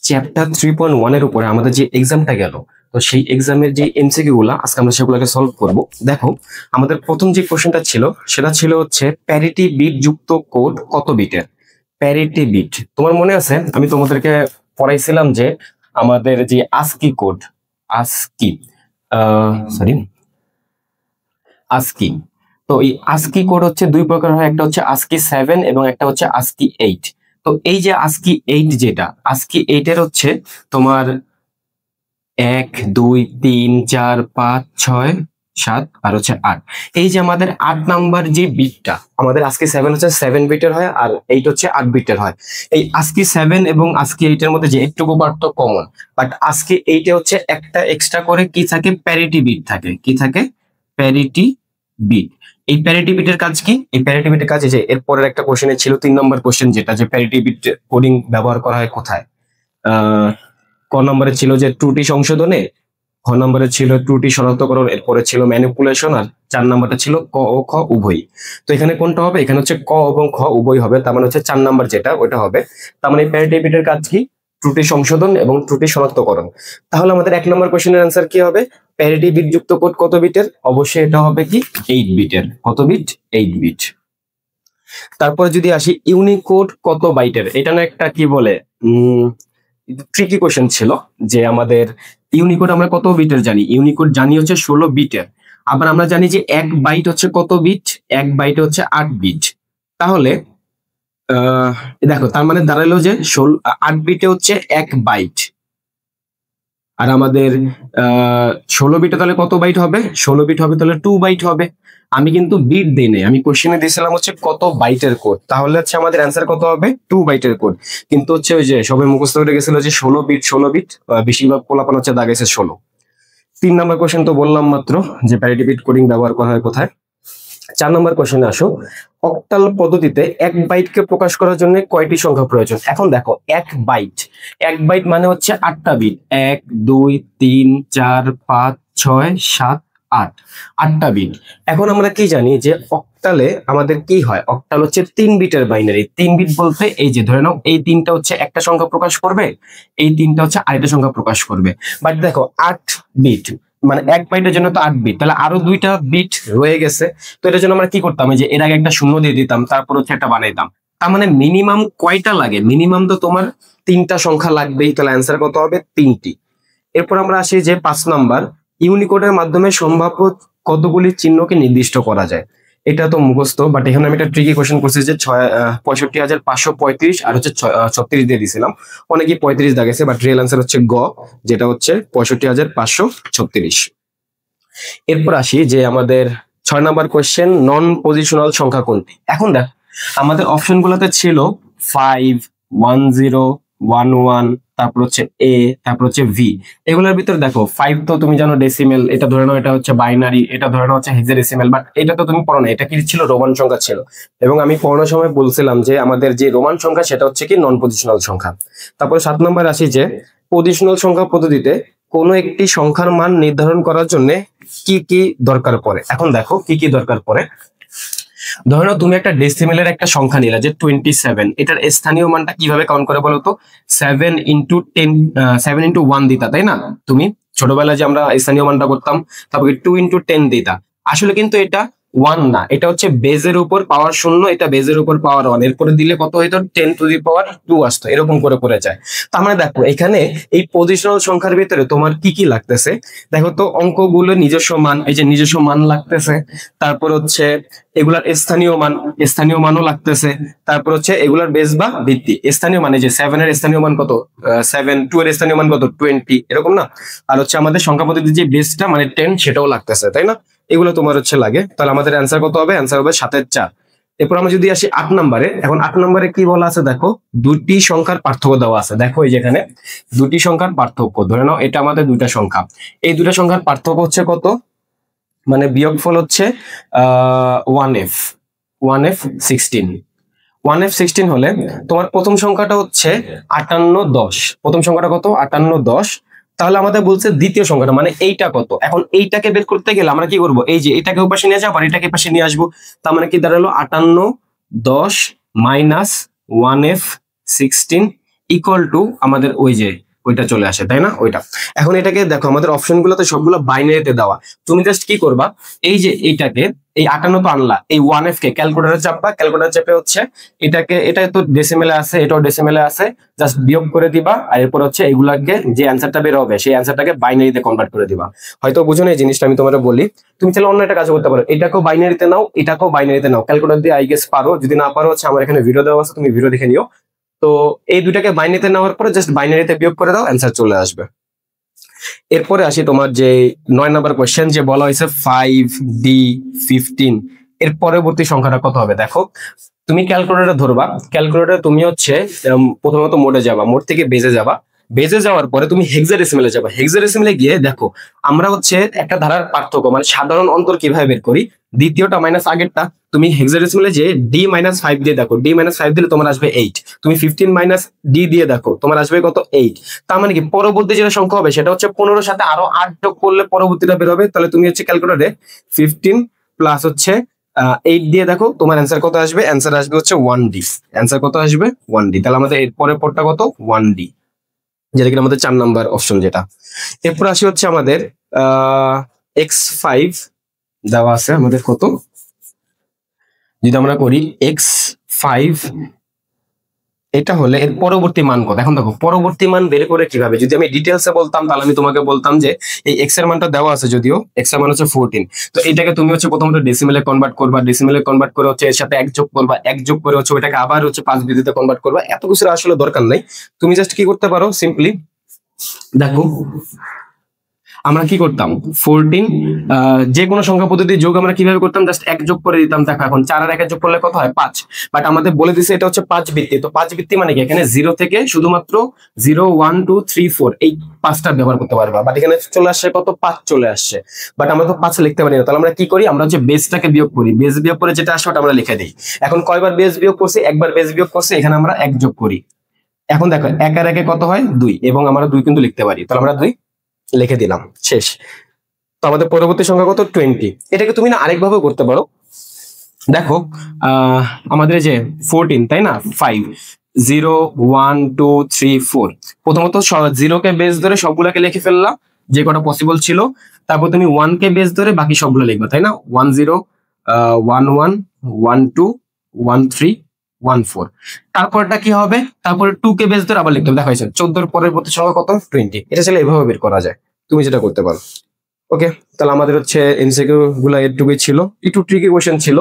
Chapter 3.1 এর উপরে আমাদের যে এক্সামটা গেল, তো সেই এক্সামের যে এমসিকিউ গুলা আজকে আমরা সেগুলোকে সলভ করব। দেখো, আমাদের প্রথম যে কোশ্চেনটা ছিল সেটা ছিল হচ্ছে প্যারিটি বিট যুক্ত কোড কত বিটের। প্যারিটি বিট তোমার মনে আছে, আমি তোমাদেরকে পড়াইছিলাম যে আমাদের যে ASCII code, ASCII sorry ASCII, তো এই আস্কি কোড হচ্ছে দুই প্রকার হয়, একটা হচ্ছে আস্কি 7 এবং একটা হচ্ছে আস্কি 8। তো এই যে আস্কি 8, যেটা আস্কি 8 এর হচ্ছে তোমার 1 2 3 4 5 6 7 আর হচ্ছে 8। এই যে আমাদের 8 নাম্বার যে বিটটা, আমাদের আস্কি 7 হচ্ছে 7 বিটের হয় আর 8 হচ্ছে 8 বিটের হয়। এই আস্কি 7 এবং আস্কি 8 এর মধ্যে যে একটুকু পার্থক্য কমন, বাট আস্কি 8 এ হচ্ছে একটা এক্সট্রা করে কি থাকে, প্যারিটি বিট থাকে। কি থাকে? Parity bit. এই প্যারিটি বিটের কাজ কি? এই প্যারিটি বিটের কাজ, যে এর পরের একটা কোশ্চেনে ছিল 3 নম্বর কোশ্চেন, যেটা যে প্যারিটি বিট কোডিং ব্যবহার করা হয় কোথায়। ক নম্বরে ছিল যে ত্রুটি সংশোধনে, খ নম্বরে ছিল ত্রুটি শনাক্তকরণ, এরপরে ছিল ম্যানিপুলেশন, আর 4 নম্বরটা ছিল ক ও খ উভয়। তো এখানে কোনটা হবে? এখানে হচ্ছে ক এবং খ উভয় হবে, তার মানে হচ্ছে 4 নম্বর যেটা ওটা হবে। তার মানে প্যারিটি বিটের কাজ কি? ত্রুটি সংশোধন এবং ত্রুটি শনাক্তকরণ। তাহলে আমাদের 1 নম্বর কোশ্চেনের অ্যান্সার কি হবে? প্যারিটি বিট যুক্ত কোড কত বিটের? অবশ্যই এটা হবে কি 8 বিটের। কত বিট? 8 বিট। তারপরে যদি আসি ইউনিকোড কত বাইটের, এটা না একটা কি বলে ট্রিকি কোশ্চেন ছিল, যে আমাদের ইউনিকোড আমরা কত বিটের জানি? ইউনিকোড জানি হচ্ছে 16 বিটের। আবার আমরা জানি যে 1 বাইট হচ্ছে কত বিট? 1 বাইট হচ্ছে 8 বিট। তাহলে দেখো, তার মানে দাঁড়ালো যে 8 বিটে হচ্ছে 1 বাইট, আর আমাদের 16 বিটে তাহলে কত বাইট হবে? 16 বিট হবে তাহলে 2 বাইট হবে। আমি কিন্তু বিট দিই নাই, আমি কোশ্চেনে দিয়েছিলাম হচ্ছে কত বাইটের কোড, তাহলে হচ্ছে আমাদের অ্যান্সার কত হবে? 2 বাইটের কোড। কিন্তু হচ্ছে ওই যে সবাই মুখস্থ করে গেছিল যে 16 বিট 16 বিট, বেশিরভাগ পোলাপান হচ্ছে দাগেছে 16। 3 নম্বর কোশ্চেন তো বললাম মাত্র, যে প্যারিটি বিট কোডিং ব্যবহার করা হয় কোথায়। 4 নম্বর কোশ্চেনে আসো, অক্টাল পদ্ধতিতে 1 বাইটকে প্রকাশ করার জন্য কয়টি সংখ্যা প্রয়োজন? এখন দেখো, 1 বাইট মানে হচ্ছে 8টা বিট, 1 2 3 4 5 6 7 8, 8টা বিট। এখন আমরা কি জানি যে অক্টালে আমাদের কি হয়? অক্টাল হচ্ছে 3 বিটের বাইনারি। 3 বিট বলতে এই যে ধরে নাও এই 3টা হচ্ছে একটা সংখ্যা প্রকাশ করবে, এই 3টা হচ্ছে আরেকটা সংখ্যা প্রকাশ করবে। বাট দেখো 8 বিট মানে 1 বাইটের জন্য তো 8 বিট, তাহলে আরো 2টা বিট রয়ে গেছে। তো এটার জন্য আমরা কি করতাম? যে এর আগে একটা শূন্য দিয়ে দিতাম, তারপর হচ্ছে একটা বানাইতাম। তার মানে মিনিমাম কয়টা লাগে? মিনিমাম তো তোমার 3টা সংখ্যা লাগবেই। তাহলে অ্যান্সার কত হবে? 3টি। এরপর আমরা আসি যে 5 নাম্বার, ইউনিকোডের মাধ্যমে সম্ভাব্য কতগুলি চিহ্নকে নির্দিষ্ট করা যায়। এটা তো মুখস্থ, বাট এখানে আমি একটা ট্রিকি কোশ্চেন করছি যে 65,535 আর হচ্ছে 36 দিয়ে দিয়েছিলাম। অনেকেই 35 দাগেছে, বাট রিয়েল অ্যান্সার হচ্ছে গ, যেটা হচ্ছে 65,536। এরপর আসি যে আমাদের 6 নাম্বার কোশ্চেন, নন পজিশনাল সংখ্যা কোনটি? এখন দেখ, আমাদের অপশন গুলোতে ছিল 5 1 0 1 1, তারপর হচ্ছে এ, তারপর হচ্ছে ভি। এগুলোর ভিতরে দেখো 5 তো তুমি জানো ডেসিমেল, এটা ধরে নাও এটা হচ্ছে বাইনারি, এটা ধরে নাও হচ্ছে হেক্সাডেসিমেল, বাট এটা তো তুমি পড়ো না। এটা কি ছিল? রোমান সংখ্যা ছিল। এবং আমি পড়ানোর সময় বলছিলাম যে আমাদের যে রোমান সংখ্যা সেটা হচ্ছে কি নন পজিশনাল সংখ্যা। তারপরে 7 নম্বর আসি যে পজিশনাল সংখ্যা পদ্ধতিতে কোনো একটি সংখ্যার মান নির্ধারণ করার জন্য কি কি দরকার পড়ে। এখন দেখো কি কি দরকার পড়ে। ধরো নাও তুমি একটা ডেসিমেলের একটা সংখ্যা নিলা যে 27, এটার স্থানীয় মানটা কিভাবে কাউন্ট করে বলো তো? 7 ইন্টু 10, 7 ইন্টু 1 দিতা, তাই না? তুমি ছোটবেলায় যে আমরা স্থানীয় মানটা করতাম, তারপরে 2 ইন্টু 10 দিতা। আসলে কিন্তু এটা 1 না, এটা হচ্ছে বেজের উপর পাওয়ার 0, এটা বেজের উপর পাওয়ার 1, এরপরে দিলে কত হইতো? 10 টু দি পাওয়ার 2 আসতো, এরকম করে করে যায়। তার মানে দেখো এখানে এই পজিশনাল সংখ্যার ভিতরে তোমার কি কি লাগতেছে। দেখো তো অঙ্কগুলো নিজস্ব মান, এই যে নিজস্ব মান লাগতেছে, তারপর হচ্ছে এগুলার স্থানীয় মানও লাগতেছে, তারপর হচ্ছে এগুলার বেস বা ভিত্তি। স্থানীয় মানে যে 7 এর স্থানীয় মান কত? 7, 2 এর স্থানীয় মান কত? 20, এরকম না? আর হচ্ছে আমাদের সংখ্যা পদ্ধতির যে বেসটা মানে 10, সেটাও লাগতেছে, তাই না? এগুলো তোমার হচ্ছে লাগে। তাহলে আমাদের অ্যান্সার কত হবে? অ্যান্সার হবে 7 এর 4। এরপর আমরা যদি আসি 8 নম্বরে, এখন 8 নম্বরে কি বলা আছে দেখো, দুটি সংখ্যার পার্থক্য দেওয়া আছে। দেখো এই যেখানে দুটি সংখ্যার পার্থক্য, ধরে নাও এটা আমাদের দুইটা সংখ্যা, এই দুটা সংখ্যার পার্থক্য হচ্ছে কত? মানে বিয়োগফল হচ্ছে 1f 16। 1f16 হলে তোমার প্রথম সংখ্যাটা হচ্ছে 58 10। প্রথম সংখ্যাটা কত? 58 10। তাহলে আমাদের বলছে দ্বিতীয় সংখ্যাটা মানে এইটা কত। এখন এইটাকে বের করতে গেলে আমরা কি করব? এই যে এটাকে পাশে নিয়ে যাবো আর এটাকে পাশে নিয়ে আসবো। তার মানে কি দাঁড়ালো 58 10 মাইনাস 1f16 ইকুয়াল টু আমাদের ওই যে ওইটা চলে আসে, তাই না? ওইটা। এখন এটাকে দেখো আমাদের অপশনগুলোতে সবগুলো বাইনারিতে দেওয়া। তুমি জাস্ট কি করবা, এই যে এইটাকে, এই 58 তো আনলা, এই 1f কে ক্যালকুলেটরে চাপবা, ক্যালকুলেটর চেপে হচ্ছে এটাকে, এটা তো ডেসিমেলে আছে, এটাও ডেসিমেলে আছে, জাস্ট বিয়োগ করে দিবা। আর এরপর হচ্ছে এগুলাকে যে অ্যান্সারটা বের হবে সেই অ্যান্সারটাকে বাইনারিতে কনভার্ট করে দিবা। হয়তো বুঝো না এই জিনিসটা, আমি তোমাদের বলি। তুমি চাইলে অন্য একটা কাজ করতে পারো, এটাকেও বাইনারিতে নাও, এটাকেও বাইনারিতে নাও, ক্যালকুলেটর দিয়ে আই গেস পারো। যদি না পারো হচ্ছে আমার এখানে ভিডিও দেওয়া আছে, তুমি ভিডিও দেখে নিও। তো এই দুটাকে বাইনারিতে নেওয়ার পরে জাস্ট বাইনারিতে বিয়োগ করে দাও, অ্যান্সার চলে আসবে। এরপরে আসি তোমার যে 9 নম্বর কোশ্চেন, যে বলা হয়েছে 5D15, এর পরবর্তী সংখ্যাটা কত হবে? দেখো তুমি ক্যালকুলেটর ধরবা, ক্যালকুলেটর তুমি হচ্ছে প্রথমত মোডে যাবা, মোড থেকে বেজে যাবা, বেজে যাওয়ার পরে তুমি হেক্সাডেসিমেলে যাবা। হেক্সাডেসিমেলে গিয়ে দেখো আমরা হচ্ছে একটা ধারার পার্থক্য মানে সাধারণ অন্তর কিভাবে বের করি, দ্বিতীয়টা মাইনাস আগেরটা। তুমি হেক্সাডেসিমেলে যে D-5 দিয়ে দেখো, D-5 দিলে তোমার আসবে 8। তুমি 15 মাইনাস ডি দিয়ে দেখো, তোমার আসবে কত? 8। তার মানে কি পরবর্তী যেটা সংখ্যা হবে সেটা হচ্ছে 15 সাথে আরো 8 যোগ করলে পরবর্তীটা বের হবে। তাহলে তুমি হচ্ছে ক্যালকুলেটরে 15 প্লাস হচ্ছে 8 দিয়ে দেখো, তোমার অ্যান্সার কত আসবে? অ্যান্সার আসবে হচ্ছে 1D। অ্যান্সার কত আসবে? 1D। তাহলে আমাদের এর পরের পরটা কত? 1D, যেটা কিনা আমাদের 4 নাম্বার অপশন যেটা। এরপর আসি হচ্ছে আমাদের x5 দেওয়া আছে আমাদের কত, যদি আমরা করি x5, এটা হলে এর পরবর্তী মান কত? এখন দেখো পরবর্তী মান বের করে কিভাবে, যদি আমি ডিটেলসে বলতাম তাহলে আমি তোমাকে বলতাম যে এই x এর মানটা দেওয়া আছে, যদিও x এর মান হচ্ছে 14। তো এইটাকে তুমি হচ্ছে প্রথমত ডেসিমেলে কনভার্ট করবা, ডেসিমেলে কনভার্ট করে হচ্ছে এর সাথে 1 যোগ করবা, 1 যোগ করে হচ্ছে ওইটাকে আবার হচ্ছে 5 বিন্দুতে কনভার্ট করবা। এত কিছু আসলে দরকার নাই, তুমি জাস্ট কি করতে পারো, সিম্পলি দেখো আমরা কি করতাম, 14 যে কোনো সংখ্যা পদ্ধতি যোগ আমরা কিভাবে করতাম, জাস্ট 1 যোগ করে দিতাম। দেখো এখন 4 আর 1 যোগ করলে কত হয়? 5। বাট আমাদের বলে দিছে এটা হচ্ছে 5 ভিত্তি। তো 5 ভিত্তি মানে কি, এখানে 0 থেকে শুধুমাত্র 0 1 2 3 4 এই 5টা ব্যবহার করতে পারবা। বাট এখানে চলে আসছে কত? 5 চলে আসছে। বাট আমরা তো 5 লিখতে পারি না, তাহলে আমরা কি করি, আমরা হচ্ছে বেসটাকে বিয়োগ করি, বেস বিয়োগ করে যেটা আসে ওটা আমরা লিখে দিই। এখন কয়বার বেস বিয়োগ করছি? একবার বেস বিয়োগ করছি, এখানে আমরা 1 যোগ করি। এখন দেখো 1 আর 1 কত হয়? 2, এবং আমরা 2 কিন্তু লিখতে পারি, তাহলে আমরা 2 লিখে দিলাম, শেষ। তো আমাদের পরবর্তী সংখ্যা কত? 20। এটাকে তুমি না আরেকভাবে করতে পারো। দেখো আমাদের যে 14, তাই না? 5 0 1 2 3 4, প্রথমত 0 কে বেস ধরে সবগুলোকে লিখে ফেললাম যে কটা পসিবল ছিল। তারপর তুমি 1 কে বেস ধরে বাকি সবগুলো লিখবা, তাই না? 1 0 1 1 1 2 1 3 1 4। তারপরটা কি হবে? তারপরে 2 কে বেস ধরে আবার লিখতে হবে। দেখো 14 এর পরবর্তী সংখ্যা কত? 20। এটা চাইলে এভাবে বের করা যায়, তুমি যেটা করতে পারো। ওকে, তাহলে আমাদের হচ্ছে এমসিকিউ গুলা এটুকুই ছিল, একটু ট্রিকি কোশ্চেন ছিল।